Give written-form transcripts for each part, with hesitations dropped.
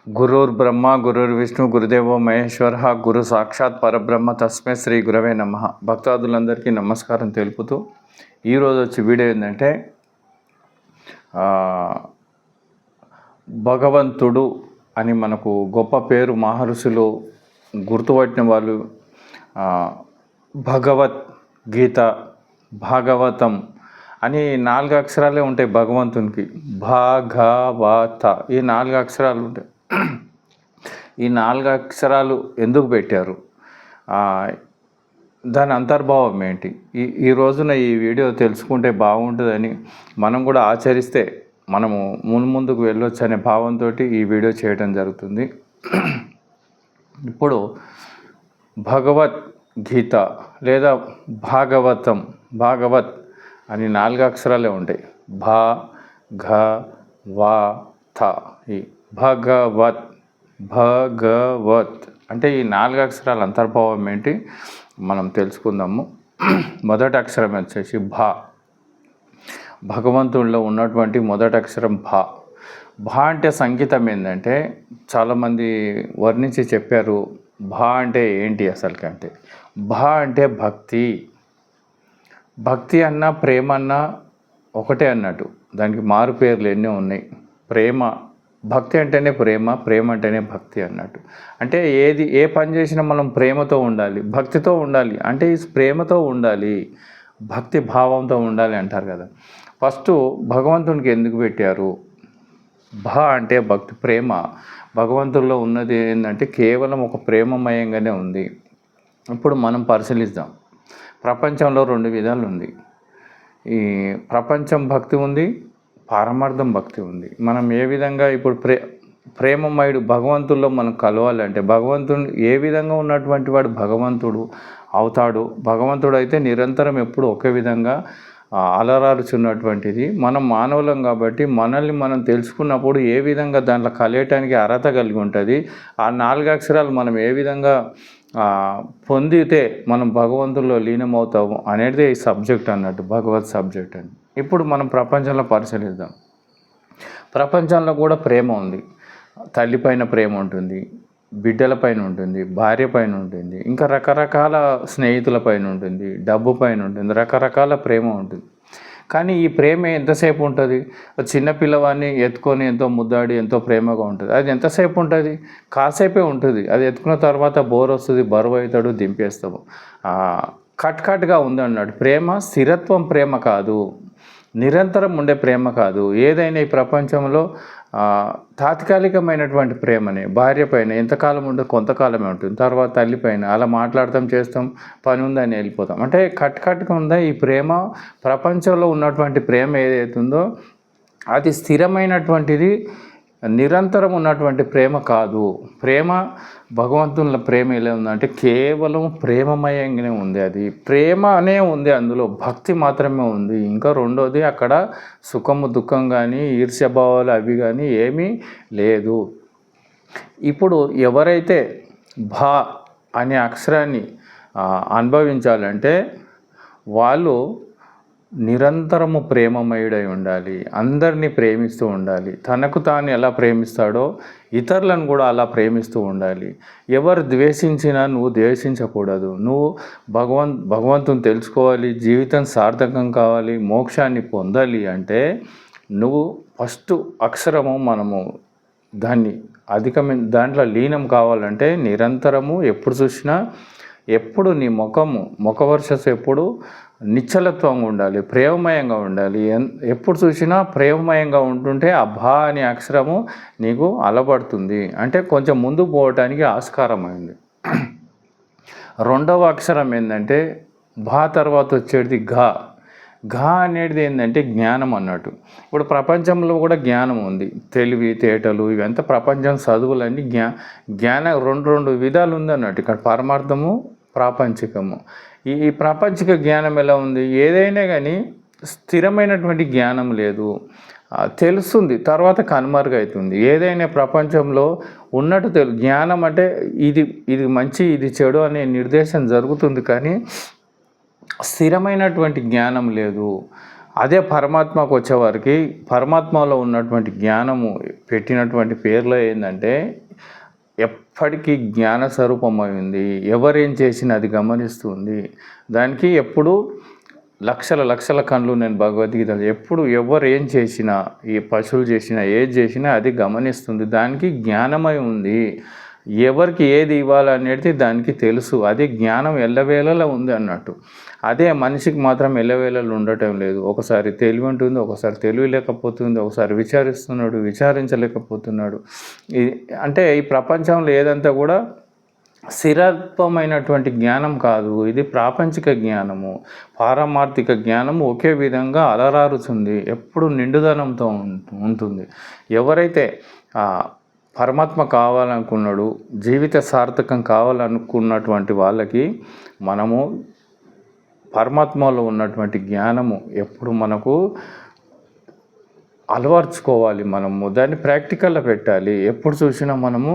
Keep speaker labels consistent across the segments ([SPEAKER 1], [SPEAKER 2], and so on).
[SPEAKER 1] గురుర్బ్రహ్మ గురుర్విష్ణు గురుదేవో మహేశ్వర గురు సాక్షాత్ పరబ్రహ్మ తస్మై శ్రీ గురవే నమః. భక్తాదులందరికీ నమస్కారం తెలుపుతూ ఈరోజు వచ్చి వీడియో ఏంటంటే భగవంతుడు అని మనకు గొప్ప పేరు మహర్షులు గుర్తుపట్టిన వాళ్ళు భగవద్గీత భాగవతం అని 4 అక్షరాలే ఉంటాయి భగవంతునికి. భాగవత ఈ 4 అక్షరాలు ఉంటాయి. ఈ 4 అక్షరాలు ఎందుకు పెట్టారు, దాని అంతర్భావం ఏంటి, ఈ రోజున ఈ వీడియో తెలుసుకుంటే బాగుంటుందని, మనం కూడా ఆచరిస్తే మనము ముందుకు వెళ్ళొచ్చు అనే భావంతో ఈ వీడియో చేయడం జరుగుతుంది. ఇప్పుడు భగవద్గీత లేదా భాగవతం, భాగవత్ అని 4 అక్షరాలే ఉంటాయి. భగవత ఈ భగవత్ అంటే ఈ 4 అక్షరాల అంతర్భావం ఏంటి మనం తెలుసుకుందాము. మొదటి అక్షరం వచ్చేసి భగవంతుడిలో ఉన్నటువంటి మొదటి అక్షరం భా అంటే సంగీతం ఏంటంటే చాలామంది వర్ణించి చెప్పారు. అంటే ఏంటి అసలుకి అంటే అంటే భక్తి అన్నా ప్రేమ అన్నా ఒకటే అన్నట్టు, దానికి మారు పేర్లు ఎన్నో ఉన్నాయి. భక్తి అంటేనే ప్రేమ అంటేనే భక్తి అన్నట్టు. అంటే ఏ పని చేసినా మనం ప్రేమతో ఉండాలి, భక్తితో ఉండాలి. అంటే ఈ ప్రేమతో ఉండాలి, భక్తి భావంతో ఉండాలి అంటారు కదా. ఫస్ట్ భగవంతునికి ఎందుకు పెట్టారు? అంటే భక్తి, ప్రేమ. భగవంతుల్లో ఉన్నది ఏంటంటే కేవలం ఒక ప్రేమమయంగానే ఉంది. ఇప్పుడు మనం పరిశీలిద్దాం. ప్రపంచంలో 2 విధాలు ఉంది. ఈ ప్రపంచం భక్తి ఉంది, పారమార్థం భక్తి ఉంది. మనం ఏ విధంగా ఇప్పుడు ప్రేమమయుడు భగవంతుల్లో మనం కలవాలంటే భగవంతుడు ఏ విధంగా ఉన్నటువంటి వాడు భగవంతుడు అవుతాడు. భగవంతుడు అయితే నిరంతరం ఎప్పుడు ఒకే విధంగా అలరారుచున్నటువంటిది. మనం మానవులం కాబట్టి మనల్ని మనం తెలుసుకున్నప్పుడు ఏ విధంగా దాంట్లో కలియటానికి అర్హత కలిగి ఉంటుంది, ఆ 4 అక్షరాలు మనం ఏ విధంగా పొందితే మనం భగవంతుల్లో లీనమవుతాము అనేది ఈ సబ్జెక్ట్ అన్నట్టు, భగవత్ సబ్జెక్ట్ అని. ఇప్పుడు మనం ప్రపంచంలో పరిశీలిద్దాం. ప్రపంచంలో కూడా ప్రేమ ఉంది. తల్లి పైన ప్రేమ ఉంటుంది, బిడ్డల పైన ఉంటుంది, భార్య పైన ఉంటుంది, ఇంకా రకరకాల స్నేహితుల పైన ఉంటుంది, డబ్బు పైన ఉంటుంది, రకరకాల ప్రేమ ఉంటుంది. కానీ ఈ ప్రేమ ఎంతసేపు ఉంటుంది? చిన్న పిల్లవాడిని ఎత్తుకొని ఎంతో ముద్దాడి ఎంతో ప్రేమగా ఉంటుంది. అది ఎంతసేపు ఉంటుంది? కాసేపే ఉంటుంది. అది ఎత్తుకున్న తర్వాత బోర్ వస్తుంది, బరువు అవుతాడు, దింపేస్తాము. కట్గా ఉంది అన్నాడు. ప్రేమ స్థిరత్వం ప్రేమ కాదు, నిరంతరం ఉండే ప్రేమ కాదు. ఏదైనా ఈ ప్రపంచంలో తాత్కాలికమైనటువంటి ప్రేమనే. భార్య పైన ఎంతకాలం ఉంటుంది? కొంతకాలమే ఉంటుంది. తర్వాత తల్లి పైన అలా మాట్లాడతాం, చేస్తాం, పని ఉందని వెళ్ళిపోతాం. అంటే కట్గా ఉందా ఈ ప్రేమ? ప్రపంచంలో ఉన్నటువంటి ప్రేమ ఏదైతుందో అది స్థిరమైనటువంటిది, నిరంతరం ఉన్నటువంటి ప్రేమ కాదు. ప్రేమ భగవంతుల ప్రేమ ఎలా ఉందంటే కేవలం ప్రేమమయంగానే ఉంది. అది ప్రేమ అనే ఉంది, అందులో భక్తి మాత్రమే ఉంది. ఇంకా రెండోది అక్కడ సుఖము దుఃఖం కానీ ఈర్ష్యభావాలు అవి కానీ ఏమీ లేదు. ఇప్పుడు ఎవరైతే అనే అక్షరాన్ని అనుభవించాలంటే వాళ్ళు నిరంతరము ప్రేమమయుడై ఉండాలి, అందరినీ ప్రేమిస్తూ ఉండాలి. తనకు తాను ఎలా ప్రేమిస్తాడో ఇతరులను కూడా అలా ప్రేమిస్తూ ఉండాలి. ఎవరు ద్వేషించినా నువ్వు ద్వేషించకూడదు. నువ్వు భగవంతుని తెలుసుకోవాలి, జీవితం సార్థకం కావాలి, మోక్షాన్ని పొందాలి అంటే నువ్వు ఫస్ట్ అక్షరము మనము దాన్ని దాంట్లో లీనం కావాలంటే నిరంతరము ఎప్పుడు చూసినా ఎప్పుడు నీ ముఖవర్షస్ ఎప్పుడు నిశ్చలత్వంగా ఉండాలి, ప్రేమమయంగా ఉండాలి. ఎప్పుడు చూసినా ప్రేమమయంగా ఉంటుంటే ఆ అనే అక్షరము నీకు అలబడుతుంది. అంటే కొంచెం ముందుకు పోవటానికి ఆస్కారమైంది. రెండవ అక్షరం ఏంటంటే తర్వాత వచ్చేది అనేది ఏంటంటే జ్ఞానం అన్నట్టు. ఇప్పుడు ప్రపంచంలో కూడా జ్ఞానం ఉంది, తెలివి తేటలు ఇవంతా ప్రపంచం చదువులన్నీ జ్ఞానం 2 విధాలు ఉంది అన్నట్టు. ఇక్కడ పరమార్థము, ప్రాపంచికము. ఈ ప్రాపంచిక జ్ఞానం ఎలా ఉంది? ఏదైనా కానీ స్థిరమైనటువంటి జ్ఞానం లేదు, తెలుస్తుంది తర్వాత కనుమరుగవుతుంది. ఏదైనా ప్రపంచంలో ఉన్నట్టు జ్ఞానం అంటే ఇది మంచి ఇది చెడు అనే నిర్దేశం జరుగుతుంది, కానీ స్థిరమైనటువంటి జ్ఞానం లేదు. అదే పరమాత్మకు వచ్చేవారికి పరమాత్మలో ఉన్నటువంటి జ్ఞానము పెట్టినటువంటి పేర్లో ఏంటంటే ఎప్పటికీ జ్ఞాన స్వరూపమైంది. ఎవరేం చేసినా అది గమనిస్తుంది. దానికి ఎప్పుడు లక్షల కళ్ళు. నేను భగవద్గీత ఎప్పుడు ఎవరు ఏం చేసినా, ఈ పశువులు చేసినా ఏది చేసినా అది గమనిస్తుంది. దానికి జ్ఞానమై ఉంది. ఎవరికి ఏది ఇవ్వాలనేది దానికి తెలుసు. అది జ్ఞానం ఎల్లవేళలా ఉంది అన్నట్టు. అదే మనిషికి మాత్రం ఎల్లవేళలు ఉండటం లేదు. ఒకసారి తెలివి ఉంటుంది, ఒకసారి తెలివి లేకపోతుంది, ఒకసారి విచారిస్తున్నాడు, విచారించలేకపోతున్నాడు. అంటే ఈ ప్రపంచంలో ఏదంతా కూడా స్థిరత్వమైనటువంటి జ్ఞానం కాదు. ఇది ప్రాపంచిక జ్ఞానము. పారమార్థిక జ్ఞానము ఒకే విధంగా అలరారుతుంది, ఎప్పుడు నిండుదనంతో ఉంటుంది. ఎవరైతే పరమాత్మ కావాలనుకున్నాడు, జీవిత సార్థకం కావాలనుకున్నటువంటి వాళ్ళకి మనము పరమాత్మలో ఉన్నటువంటి జ్ఞానము ఎప్పుడు మనకు అలవర్చుకోవాలి. మనము దాన్ని ప్రాక్టికల్లో పెట్టాలి. ఎప్పుడు చూసినా మనము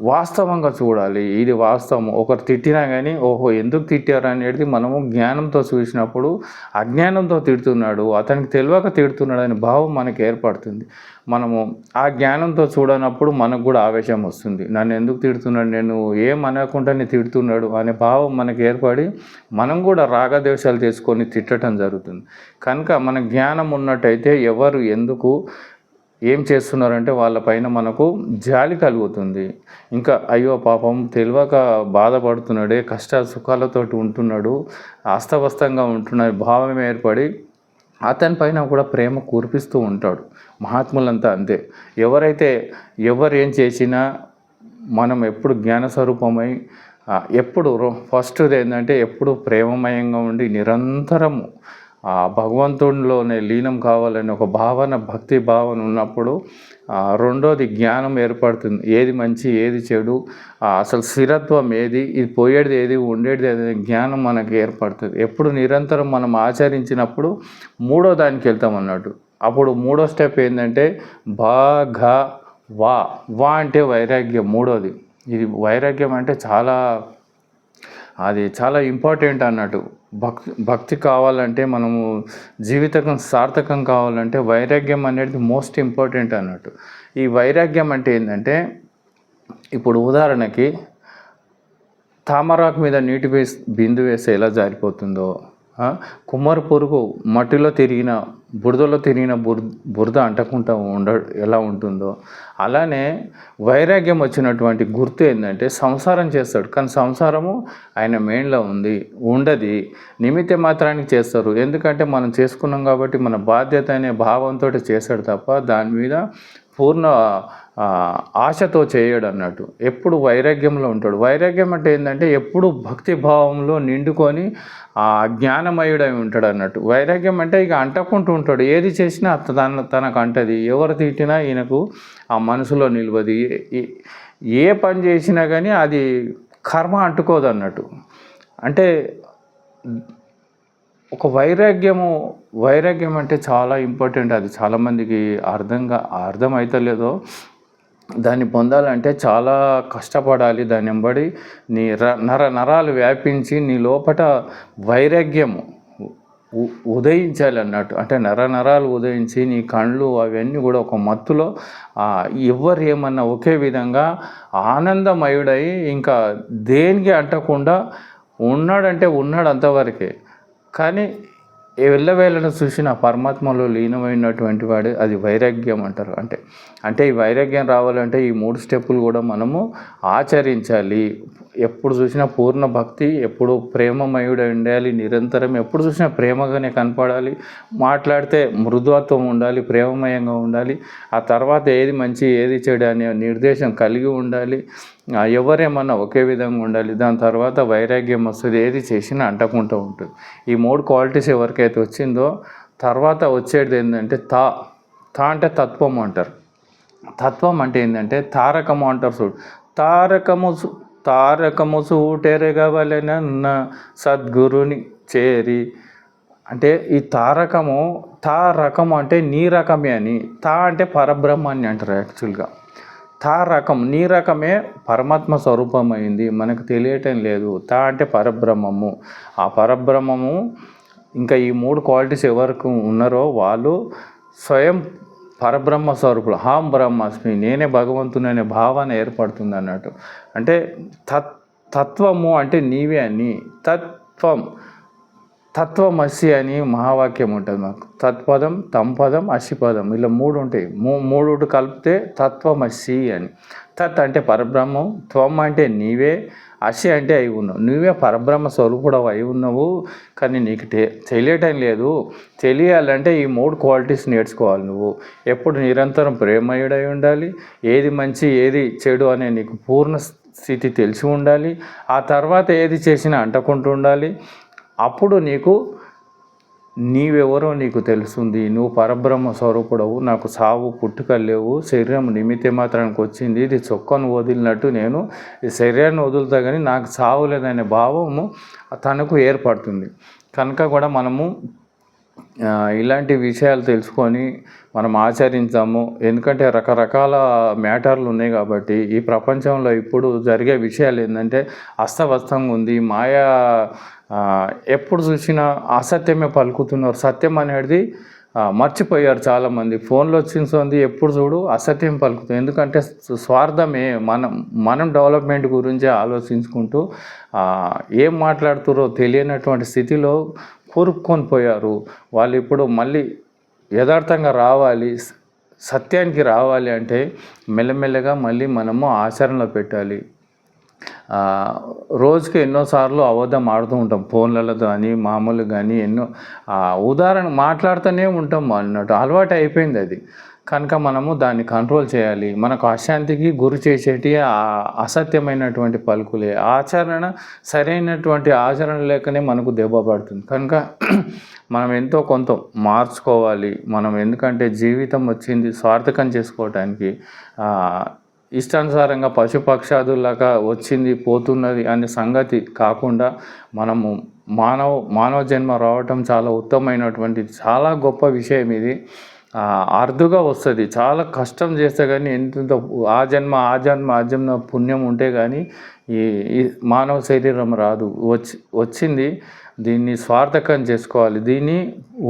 [SPEAKER 1] వాస్తవంగా చూడాలి. ఇది వాస్తవం. ఒకరు తిట్టినా కానీ ఓహో ఎందుకు తిట్టారు అనేది మనము జ్ఞానంతో చూసినప్పుడు అజ్ఞానంతో తిడుతున్నాడు, అతనికి తెలియక తిడుతున్నాడు అనే భావం మనకు ఏర్పడుతుంది. మనము ఆ జ్ఞానంతో చూడనప్పుడు మనకు కూడా ఆవేశం వస్తుంది. నన్ను ఎందుకు తిడుతున్నాడు, నేను ఏం అనకుండానే తిడుతున్నాడు అనే భావం మనకు ఏర్పడి మనం కూడా రాగద్వేషాలు చేసుకొని తిట్టడం జరుగుతుంది. కనుక మన జ్ఞానం ఉన్నట్టయితే ఎవరు ఎందుకు ఏం చేస్తున్నారంటే వాళ్ళపైన మనకు జాలి కలుగుతుంది. ఇంకా అయ్యో పాపం తెలియక బాధపడుతున్నాడే, కష్ట సుఖాలతోటి ఉంటున్నాడు, అస్తవ్యస్తంగా ఉంటున్నాడు భావం ఏర్పడి అతని పైన కూడా ప్రేమ కురిపిస్తూ ఉంటాడు. మహాత్ములంతా అంతే. ఎవరు ఏం చేసినా మనం ఎప్పుడు జ్ఞానస్వరూపమై ఎప్పుడు ఫస్ట్ ఏంటంటే ఎప్పుడు ప్రేమమయంగా ఉండి నిరంతరము భగవంతుడిలోనే లీనం కావాలని ఒక భావన, భక్తి భావన ఉన్నప్పుడు రెండోది జ్ఞానం ఏర్పడుతుంది. ఏది మంచి ఏది చెడు, అసలు స్థిరత్వం ఏది, ఇది పోయేది ఏది ఉండేది ఏది జ్ఞానం మనకి ఏర్పడుతుంది. ఎప్పుడు నిరంతరం మనం ఆచరించినప్పుడు మూడో దానికి వెళ్తాం అన్నట్టు. అప్పుడు మూడో స్టెప్ ఏంటంటే వా అంటే వైరాగ్యం. మూడోది ఇది వైరాగ్యం అంటే అది చాలా ఇంపార్టెంట్ అన్నట్టు. భక్తి కావాలంటే మనము జీవితం సార్థకం కావాలంటే వైరాగ్యం అనేది మోస్ట్ ఇంపార్టెంట్ అన్నట్టు. ఈ వైరాగ్యం అంటే ఏంటంటే ఇప్పుడు ఉదాహరణకి తామరాకు మీద నీటి బిందు వేస్తే ఎలా జారిపోతుందో, కుమ్మరి పురుగు మట్టిలో తిరిగిన బురదలో తిరిగిన బురద అంటకుండా ఎలా ఉంటుందో అలానే వైరాగ్యం వచ్చినటువంటి గుర్తు ఏంటంటే సంసారం చేస్తాడు. కానీ సంసారము ఆయన మెయిన్లో ఉండదు. నిమిత్త మాత్రానికి చేస్తారు. ఎందుకంటే మనం చేసుకున్నాం కాబట్టి మన బాధ్యత అనే భావంతో చేస్తాడు తప్ప దాని మీద పూర్ణ ఆశతో చేయడు అన్నట్టు. ఎప్పుడు వైరాగ్యంలో ఉంటాడు. వైరాగ్యం అంటే ఏంటంటే ఎప్పుడు భక్తి భావంలో నిండుకొని జ్ఞానమయుడై ఉంటాడు అన్నట్టు. వైరాగ్యం అంటే ఇక అంటకుంటూ ఉంటాడు. ఏది చేసినా తనకు అంటది. ఎవరు తిట్టినా ఈయనకు ఆ మనసులో నిలవది. ఏ పని చేసినా కానీ అది కర్మ అంటుకోదు అన్నట్టు. అంటే ఒక వైరాగ్యం అంటే చాలా ఇంపార్టెంట్. అది చాలామందికి అర్థం అవుతలేదో. దాన్ని పొందాలంటే చాలా కష్టపడాలి. దాన్ని వెంబడి నీ నరాలు వ్యాపించి నీ లోపట వైరాగ్యము ఉదయించాలి అన్నట్టు. అంటే నరాలు ఉదయించి నీ కళ్ళు అవన్నీ కూడా ఒక మత్తులో ఎవరు ఏమన్నా ఒకే విధంగా ఆనందమయుడై ఇంకా దేనికి అంటకుండా ఉన్నాడంటే ఉన్నాడు అంతవరకే. కానీ వెళ్ళవేళను చూసిన పరమాత్మలో లీనమైనటువంటి వాడు అది వైరాగ్యం అంటారు. అంటే ఈ వైరాగ్యం రావాలంటే ఈ 3 స్టెప్పులు కూడా మనము ఆచరించాలి. ఎప్పుడు చూసినా పూర్ణ భక్తి, ఎప్పుడు ప్రేమమయుడు ఉండాలి. నిరంతరం ఎప్పుడు చూసినా ప్రేమగానే కనపడాలి. మాట్లాడితే మృదుత్వం ఉండాలి, ప్రేమమయంగా ఉండాలి. ఆ తర్వాత ఏది మంచి ఏది చెడు అనే నిర్దేశం కలిగి ఉండాలి. ఎవరేమన్నా ఒకే విధంగా ఉండాలి. దాని తర్వాత వైరాగ్యం వస్తుంది. ఏది చేసినా అంటకుంటూ ఉంటుంది. ఈ 3 క్వాలిటీస్ ఎవరికైతే వచ్చిందో తర్వాత వచ్చేది ఏంటంటే తా అంటే తత్వం అంటారు. తత్వం అంటే ఏంటంటే తారకము అంటారు. చూడు, తారకము సూటెరగవలెనన్న సద్గురుని చేరి. అంటే ఈ తారకము అంటే నీ రకమే అని. అంటే పరబ్రహ్మాన్ని అంటారు యాక్చువల్గా. నీ రకమే పరమాత్మ స్వరూపమైంది, మనకు తెలియటం లేదు. అంటే పరబ్రహ్మము. ఆ పరబ్రహ్మము ఇంకా ఈ 3 క్వాలిటీస్ ఎవరికి ఉన్నారో వాళ్ళు స్వయం పరబ్రహ్మ స్వరూపుడు, హాం బ్రహ్మాస్మి, నేనే భగవంతుని అనే భావన ఏర్పడుతుంది అన్నట్టు. అంటే తత్వము అంటే నీవే అని, తత్వమసి అని మహావాక్యం ఉంటుంది మాకు. తత్పదం, తంపదం, అసిపదం, ఇలా 3 ఉంటాయి. 3 కలిపితే తత్వమసి అని. తత్ అంటే పరబ్రహ్మం, త్వం అంటే నీవే, అసి అంటే అయి ఉన్నావు. నువ్వే పరబ్రహ్మ స్వరూపుడు అయి ఉన్నావు, కానీ నీకు తెలియటం లేదు. తెలియాలంటే ఈ 3 క్వాలిటీస్ నేర్చుకోవాలి. నువ్వు ఎప్పుడు నిరంతరం ప్రేమయుడై ఉండాలి, ఏది మంచి ఏది చెడు అనే నీకు పూర్ణ స్థితి తెలిసి ఉండాలి. ఆ తర్వాత ఏది చేసినా అంటకుంటూ ఉండాలి. అప్పుడు నీవెవరో నీకు తెలుస్తుంది. నువ్వు పరబ్రహ్మ స్వరూపుడవు, నాకు సావు పుట్టుకలు లేవు, శరీరం నిమిత్తే మాత్రానికి వచ్చింది, ఇది చొక్కను వదిలినట్టు నేను ఈ శరీరాన్ని వదులుతా కానీ నాకు సావు లేదనే భావము తనకు ఏర్పడుతుంది. కనుక కూడా మనము ఇలాంటి విషయాలు తెలుసుకొని మనం ఆచరించాము. ఎందుకంటే రకరకాల మ్యాటర్లు ఉన్నాయి కాబట్టి ఈ ప్రపంచంలో ఇప్పుడు జరిగే విషయాలు ఏంటంటే అస్తవ్యస్తంగా ఉంది. మాయా ఎప్పుడు చూసినా అసత్యమే పలుకుతున్నారు. సత్యం అనేది మర్చిపోయారు చాలామంది. ఫోన్లో వచ్చింది ఎప్పుడు చూడు అసత్యం పలుకుతుంది. ఎందుకంటే స్వార్థమే. మనం డెవలప్మెంట్ గురించి ఆలోచించుకుంటూ ఏం మాట్లాడుతారో తెలియనటువంటి స్థితిలో కూరుక్కొని పోయారు. వాళ్ళు ఇప్పుడు మళ్ళీ యథార్థంగా రావాలి, సత్యానికి రావాలి అంటే మెల్లమెల్లగా మళ్ళీ మనము ఆచరణలో పెట్టాలి. రోజుకి ఎన్నోసార్లు అబద్ధం ఆడుతూ ఉంటాం, ఫోన్లలో కానీ మామూలు కానీ ఎన్నో ఉదాహరణ మాట్లాడుతూనే ఉంటాం అన్నట్టు. అలవాటు అయిపోయింది అది. కనుక మనము దాన్ని కంట్రోల్ చేయాలి. మనకు అశాంతికి గురి చేసేటి అసత్యమైనటువంటి పలుకులే. సరైనటువంటి ఆచరణ లేకనే మనకు దెబ్బ పడుతుంది. కనుక మనం ఎంతో కొంత మార్చుకోవాలి. మనం ఎందుకంటే జీవితం వచ్చింది స్వార్థకం చేసుకోవటానికి. ఇష్టానుసారంగా పశుపక్షాదులాగా వచ్చింది పోతున్నది అనే సంగతి కాకుండా మనము మానవ జన్మ రావటం చాలా ఉత్తమమైనటువంటి చాలా గొప్ప విషయం ఇది. అరుదుగా వస్తుంది. చాలా కష్టం చేస్తే కానీ ఎంత ఆ జన్మ పుణ్యం ఉంటే కానీ ఈ మానవ శరీరం రాదు. వచ్చింది. దీన్ని స్వార్థకం చేసుకోవాలి, దీన్ని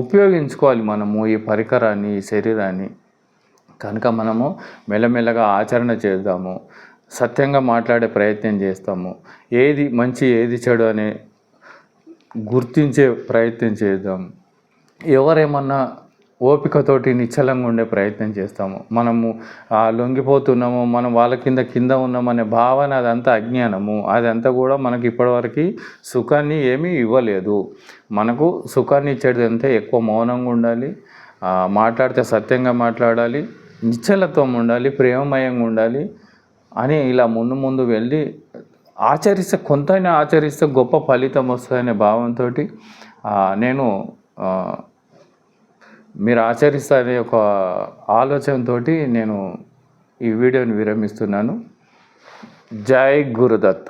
[SPEAKER 1] ఉపయోగించుకోవాలి మనము ఈ పరికరాన్ని, ఈ శరీరాన్ని. కనుక మనము మెల్లమెల్లగా ఆచరణ చేద్దాము, సత్యంగా మాట్లాడే ప్రయత్నం చేస్తాము, ఏది మంచి ఏది చెడు అనే గుర్తించే ప్రయత్నం చేద్దాం. ఎవరేమన్నా ఓపికతోటి నిశ్చలంగా ఉండే ప్రయత్నం చేస్తాము. మనము లొంగిపోతున్నాము, మనం వాళ్ళ కింద ఉన్నామనే భావన అదంతా అజ్ఞానము. అదంతా కూడా మనకి ఇప్పటివరకు సుఖాన్ని ఏమీ ఇవ్వలేదు. మనకు సుఖాన్ని ఇచ్చేది అంటే ఎక్కువ మౌనంగా ఉండాలి, మాట్లాడితే సత్యంగా మాట్లాడాలి, నిశ్చలత్వం ఉండాలి, ప్రేమమయంగా ఉండాలి అని ఇలా ముందు వెళ్ళి ఆచరిస్తే కొంతైనా ఆచరిస్తే గొప్ప ఫలితం వస్తుందనే భావంతో నేను మీరు ఆచరిస్తారనే ఒక ఆలోచనతో నేను ఈ వీడియోని విరమిస్తున్నాను. జై గురుదత్త.